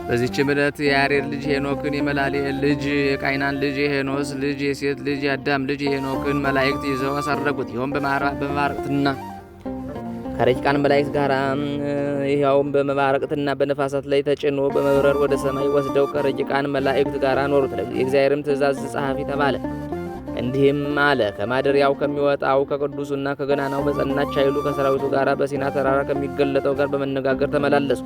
በዚህች ዕለት የያሬድ ልጅ ሄኖክን፣ የመላልኤል ልጅ የቃይናን ልጅ የሄኖስ ልጅ የሴት ልጅ የአዳም ልጅ የሄኖክን መላእክት ይዘው አሳረጉት። ይኸውም በመባረቅትና ከረቂቃን መላእክት ጋር ይኸውም በመባረቅትና በነፋሳት ላይ ተጭኖ በመብረር ወደ ሰማይ ወስደው ከረቂቃን መላእክት ጋር አኖሩት። የእግዚአብሔርም ትእዛዝ ጸሐፊ ተባለ። እንዲህም አለ። ከማደሪያው ከሚወጣው ከቅዱሱና ከገናናው በጸናች ኃይሉ ከሰራዊቱ ጋር በሲና ተራራ ከሚገለጠው ጋር በመነጋገር ተመላለሱ።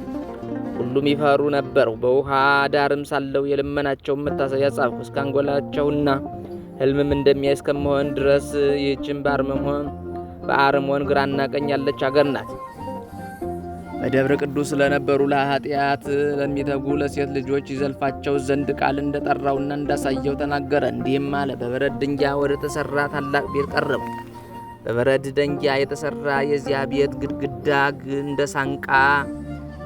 ሁሉም ይፈሩ ነበር። በውሃ ዳርም ሳለው የልመናቸውን መታሰቢያ ጻፍኩ። እስከ አንጎላቸውና ሕልምም እንደሚያይ እስከመሆን ድረስ ይህችም በአርሞን ግራና ቀኝ ያለች አገር ናት። በደብረ ቅዱስ ለነበሩ ለኃጢአት ለሚተጉ ለሴት ልጆች ይዘልፋቸው ዘንድ ቃል እንደጠራውና እንዳሳየው ተናገረ። እንዲህም አለ። በበረድ ድንጋይ ወደ ተሰራ ታላቅ ቤት ቀረቡ። በበረድ ድንጋይ የተሰራ የዚያ ቤት ግድግዳ እንደ ሳንቃ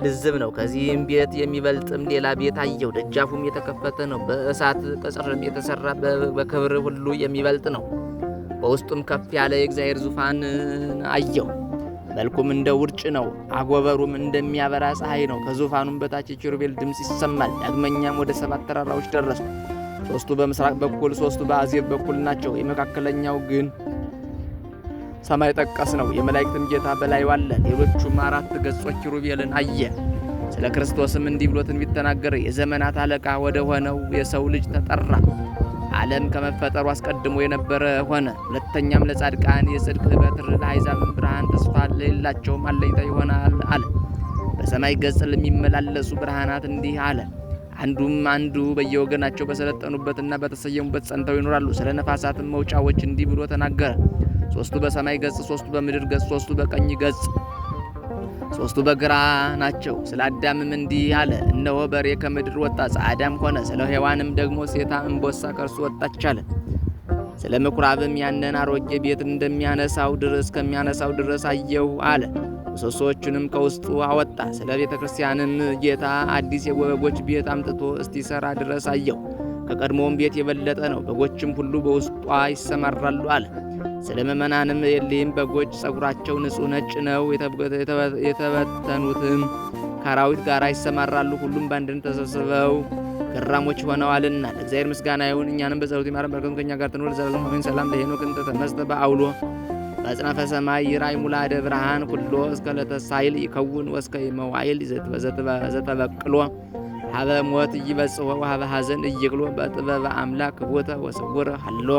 ልዝብ ነው። ከዚህም ቤት የሚበልጥም ሌላ ቤት አየው። ደጃፉም የተከፈተ ነው። በእሳት ቅጽርም የተሰራ በክብር ሁሉ የሚበልጥ ነው። በውስጡም ከፍ ያለ የእግዚአብሔር ዙፋን አየው። መልኩም እንደ ውርጭ ነው። አጎበሩም እንደሚያበራ ፀሐይ ነው። ከዙፋኑም በታች የኪሩቤል ድምፅ ይሰማል። ዳግመኛም ወደ 7 ተራራዎች ደረሱ። 3ቱ በምስራቅ በኩል 3ቱ በአዜብ በኩል ናቸው። የመካከለኛው ግን ሰማይ ጠቀስ ነው። የመላእክትም ጌታ በላዩ አለ። ሌሎቹም 4 ገጾች ኪሩቤልን አየ። ስለ ክርስቶስም እንዲህ ብሎ ትንቢት ተናገረ። የዘመናት አለቃ ወደ ሆነው የሰው ልጅ ተጠራ። ዓለም ከመፈጠሩ አስቀድሞ የነበረ ሆነ። ሁለተኛም ለጻድቃን የጽድቅ በትር፣ ለአሕዛብም ብርሃን፣ ተስፋ ለሌላቸውም አለኝታ ይሆናል አለ። በሰማይ ገጽ ለሚመላለሱ ብርሃናት እንዲህ አለ። አንዱ በየወገናቸው በሰለጠኑበትና በተሰየሙበት ጸንተው ይኖራሉ። ስለ ነፋሳትም መውጫዎች እንዲህ ብሎ ተናገረ። 3ቱ በሰማይ ገጽ፣ 3ቱ በምድር ገጽ፣ 3ቱ በቀኝ ገጽ፣ 3ቱ በግራ ናቸው። ስለ አዳምም እንዲህ አለ። እነሆ በሬ ከምድር ወጣ፣ ጻዕዳም ሆነ። ስለ ሔዋንም ደግሞ ሴታ እምቦሳ ከእርሱ ወጣች አለ። ስለ ምኵራብም ያንን አሮጌ ቤት እስከሚያነሳው ድረስ አየሁ አለ። ምሰሶዎቹንም ከውስጡ አወጣ። ስለ ቤተ ክርስቲያንም ጌታ አዲስ የበጎች ቤት አምጥቶ እስቲሰራ ድረስ አየሁ። ከቀድሞውም ቤት የበለጠ ነው። በጎችም ሁሉ በውስጧ ይሰማራሉ አለ። ስለ ምእመናንም የሊህም በጎች ጸጉራቸው ንጹሕ ነጭ ነው። የተበተኑትም ከአራዊት ጋር ይሰማራሉ። ሁሉም በአንድነት ተሰብስበው ገራሞች ሆነዋልና ለእግዚአብሔር ምስጋና ይሁን። እኛንም በጸሎቱ ይማረን፣ በረከቱም ከእኛ ጋር ትኑር ለዘላለሙ አሜን። ሰላም ለሄኖክ እንተ ተመስጠ በአውሎ በአጽናፈ ሰማይ ይራይ ሙላደ ብርሃን ኩሎ እስከ ለተሳይል ይከውን ወስከ መዋይል ዘተበቅሎ ሀበ ሞት ይበጽሖ ወሀበ ሐዘን እይክሎ በጥበበ አምላክ ቦተ ወስውር ሀሎ